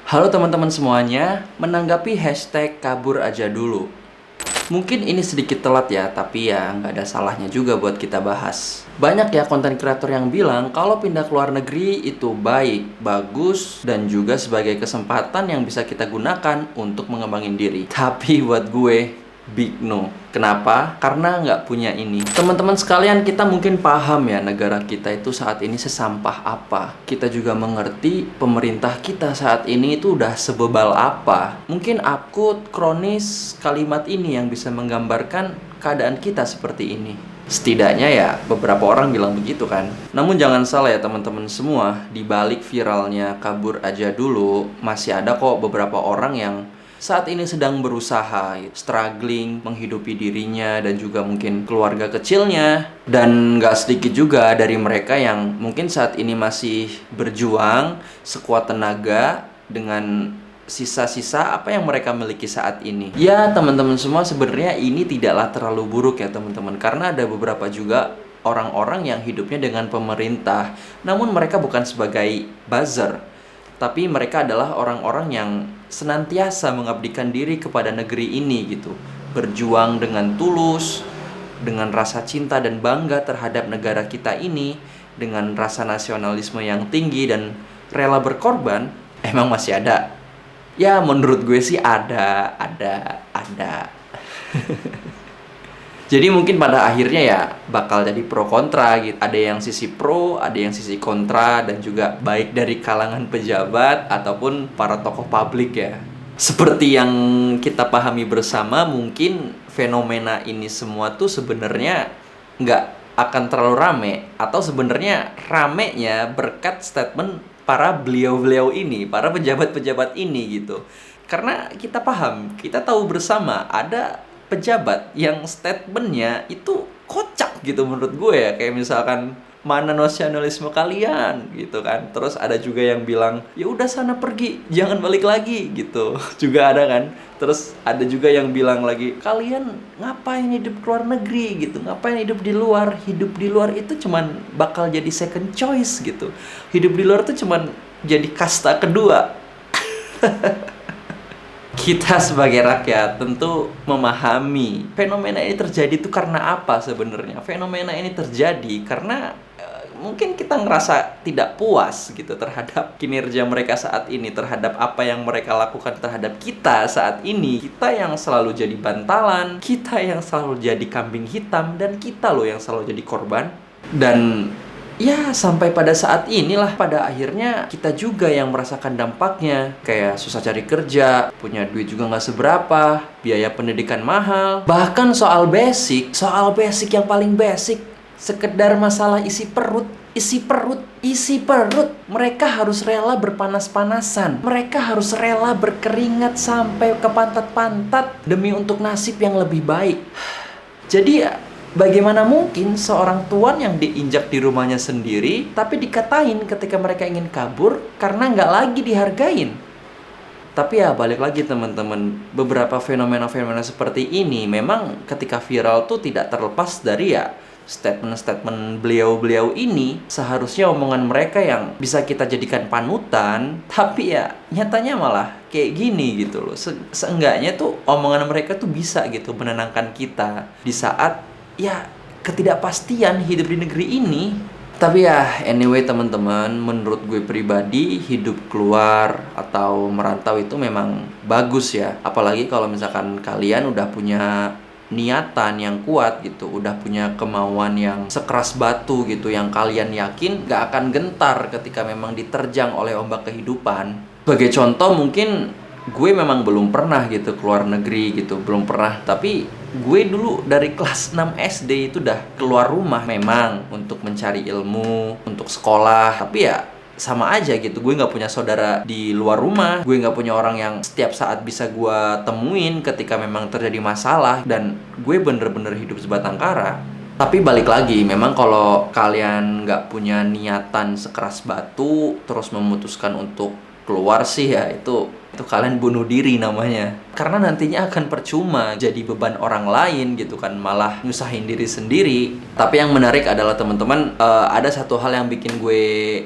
Halo teman-teman semuanya, menanggapi hashtag kabur aja dulu. Mungkin ini sedikit telat ya, tapi ya nggak ada salahnya juga buat kita bahas. Banyak ya konten kreator yang bilang kalau pindah ke luar negeri itu baik, bagus, dan juga sebagai kesempatan yang bisa kita gunakan untuk mengembangin diri. Tapi buat gue, big no. Kenapa? Karena nggak punya ini. Teman-teman sekalian, kita mungkin paham ya negara kita itu saat ini sesampah apa. Kita juga mengerti pemerintah kita saat ini itu udah sebebal apa. Mungkin akut, kronis, kalimat ini yang bisa menggambarkan keadaan kita seperti ini. Setidaknya ya beberapa orang bilang begitu kan. Namun jangan salah ya teman-teman semua, di balik viralnya kabur aja dulu, masih ada kok beberapa orang yang saat ini sedang berusaha, struggling, menghidupi dirinya dan juga mungkin keluarga kecilnya. Dan gak sedikit juga dari mereka yang mungkin saat ini masih berjuang sekuat tenaga dengan sisa-sisa apa yang mereka miliki saat ini. Ya teman-teman semua, sebenarnya ini tidaklah terlalu buruk ya teman-teman, karena ada beberapa juga orang-orang yang hidupnya dengan pemerintah, namun mereka bukan sebagai buzzer, tapi mereka adalah orang-orang yang senantiasa mengabdikan diri kepada negeri ini gitu. Berjuang dengan tulus, dengan rasa cinta dan bangga terhadap negara kita ini, dengan rasa nasionalisme yang tinggi dan rela berkorban. Emang masih ada? Ya menurut gue sih ada. Jadi mungkin pada akhirnya ya bakal jadi pro kontra gitu. Ada yang sisi pro, ada yang sisi kontra, dan juga baik dari kalangan pejabat ataupun para tokoh publik ya. Seperti yang kita pahami bersama, mungkin fenomena ini semua tuh sebenarnya nggak akan terlalu rame. Atau sebenarnya ramenya berkat statement para beliau-beliau ini, para pejabat-pejabat ini gitu. Karena kita paham, kita tahu bersama ada pejabat yang statementnya itu kocak gitu menurut gue ya. Kayak misalkan, mana nasionalisme kalian gitu kan. Terus ada juga yang bilang, ya udah sana pergi, jangan balik lagi gitu. Juga ada kan. Terus ada juga yang bilang lagi, kalian ngapain hidup ke luar negeri gitu, ngapain hidup di luar. Hidup di luar itu cuman bakal jadi second choice gitu. Hidup di luar itu cuman jadi kasta kedua. Kita sebagai rakyat tentu memahami fenomena ini terjadi itu karena apa sebenarnya. Fenomena ini terjadi karena mungkin kita ngerasa tidak puas gitu terhadap kinerja mereka saat ini, terhadap apa yang mereka lakukan terhadap kita saat ini. Kita yang selalu jadi bantalan, kita yang selalu jadi kambing hitam, dan kita loh yang selalu jadi korban. Dan ya sampai pada saat inilah pada akhirnya kita juga yang merasakan dampaknya. Kayak susah cari kerja, punya duit juga nggak seberapa, biaya pendidikan mahal. Bahkan soal basic yang paling basic, sekedar masalah isi perut. Mereka harus rela berpanas-panasan, mereka harus rela berkeringat sampai ke pantat-pantat demi untuk nasib yang lebih baik. Jadi ya, bagaimana mungkin seorang tuan yang diinjak di rumahnya sendiri, tapi dikatain ketika mereka ingin kabur karena nggak lagi dihargain? Tapi ya balik lagi teman-teman, beberapa fenomena-fenomena seperti ini memang ketika viral tuh tidak terlepas dari ya statement-statement beliau-beliau ini. Seharusnya omongan mereka yang bisa kita jadikan panutan, tapi ya nyatanya malah kayak gini gitu loh. Seenggaknya tuh omongan mereka tuh bisa gitu menenangkan kita di saat ya ketidakpastian hidup di negeri ini. Tapi ya anyway teman-teman, menurut gue pribadi, hidup keluar atau merantau itu memang bagus ya. Apalagi kalau misalkan kalian udah punya niatan yang kuat gitu, udah punya kemauan yang sekeras batu gitu, yang kalian yakin gak akan gentar ketika memang diterjang oleh ombak kehidupan. Sebagai contoh, mungkin gue memang belum pernah gitu keluar negeri gitu, belum pernah. Tapi gue dulu dari kelas 6 SD itu udah keluar rumah memang untuk mencari ilmu, untuk sekolah. Tapi ya sama aja gitu, gue gak punya saudara di luar rumah, gue gak punya orang yang setiap saat bisa gue temuin ketika memang terjadi masalah, dan gue bener-bener hidup sebatang kara. Tapi balik lagi, memang kalau kalian gak punya niatan sekeras batu terus memutuskan untuk keluar sih ya, itu itu kalian bunuh diri namanya. Karena nantinya akan percuma jadi beban orang lain gitu kan, malah nyusahin diri sendiri. Tapi yang menarik adalah teman-teman, ada satu hal yang bikin gue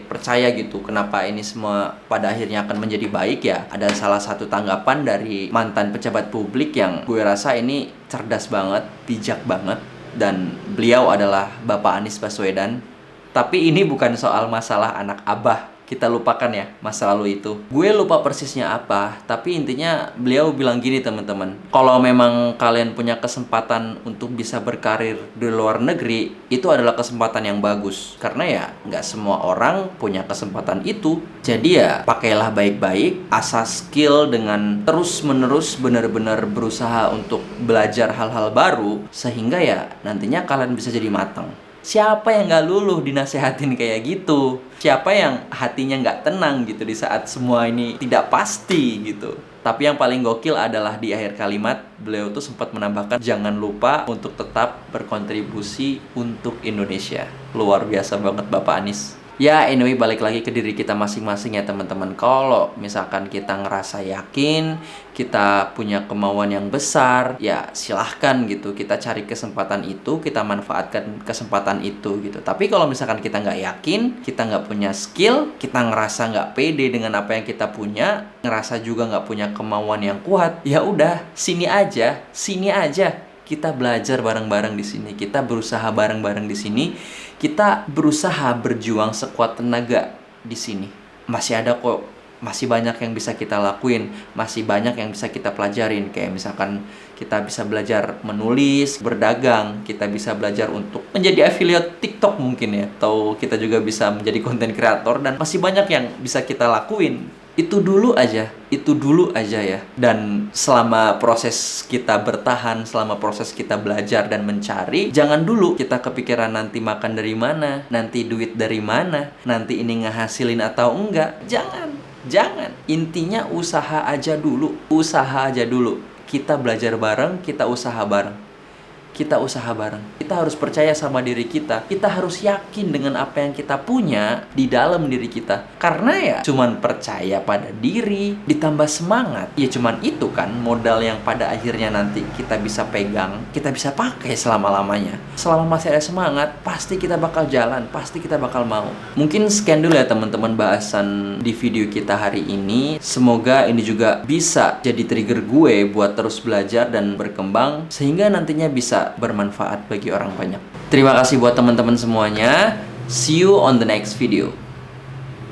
percaya gitu kenapa ini semua pada akhirnya akan menjadi baik ya. Ada salah satu tanggapan dari mantan pejabat publik yang gue rasa ini cerdas banget, bijak banget, dan beliau adalah Bapak Anies Baswedan. Tapi ini bukan soal masalah anak abah, kita lupakan ya masa lalu itu. Gue lupa persisnya apa, tapi intinya beliau bilang gini teman-teman, kalau memang kalian punya kesempatan untuk bisa berkarir di luar negeri, itu adalah kesempatan yang bagus. Karena ya nggak semua orang punya kesempatan itu. Jadi ya pakailah baik-baik, asah skill dengan terus-menerus benar-benar berusaha untuk belajar hal-hal baru, sehingga ya nantinya kalian bisa jadi matang. Siapa yang gak luluh dinasehatin kayak gitu? Siapa yang hatinya gak tenang gitu di saat semua ini tidak pasti gitu? Tapi yang paling gokil adalah di akhir kalimat, beliau tuh sempat menambahkan, jangan lupa untuk tetap berkontribusi untuk Indonesia. Luar biasa banget Bapak Anies. Ya anyway, balik lagi ke diri kita masing-masing ya teman-teman. Kalau misalkan kita ngerasa yakin, kita punya kemauan yang besar, ya silahkan gitu. Kita cari kesempatan itu, kita manfaatkan kesempatan itu gitu. Tapi kalau misalkan kita nggak yakin, kita nggak punya skill, kita ngerasa nggak pede dengan apa yang kita punya, ngerasa juga nggak punya kemauan yang kuat, ya udah, sini aja. Kita belajar bareng-bareng di sini, kita berusaha bareng-bareng di sini, kita berusaha berjuang sekuat tenaga di sini. Masih ada kok, masih banyak yang bisa kita lakuin, masih banyak yang bisa kita pelajarin. Kayak misalkan kita bisa belajar menulis, berdagang, kita bisa belajar untuk menjadi affiliate TikTok mungkin ya, atau kita juga bisa menjadi content creator, dan masih banyak yang bisa kita lakuin. Itu dulu aja ya. Dan selama proses kita bertahan, selama proses kita belajar dan mencari, jangan dulu kita kepikiran nanti makan dari mana, nanti duit dari mana, nanti ini ngehasilin atau enggak. Jangan. Intinya usaha aja dulu. Kita belajar bareng, kita usaha bareng. Kita harus percaya sama diri kita. Kita harus yakin dengan apa yang kita punya di dalam diri kita. Karena ya cuman percaya pada diri ditambah semangat. Ya cuman itu kan modal yang pada akhirnya nanti kita bisa pegang, kita bisa pakai selama-lamanya. Selama masih ada semangat, pasti kita bakal jalan, pasti kita bakal mau. Mungkin sekian dulu ya teman-teman bahasan di video kita hari ini. Semoga ini juga bisa jadi trigger gue buat terus belajar dan berkembang, sehingga nantinya bisa bermanfaat bagi orang banyak. Terima kasih buat teman-teman semuanya. See you on the next video.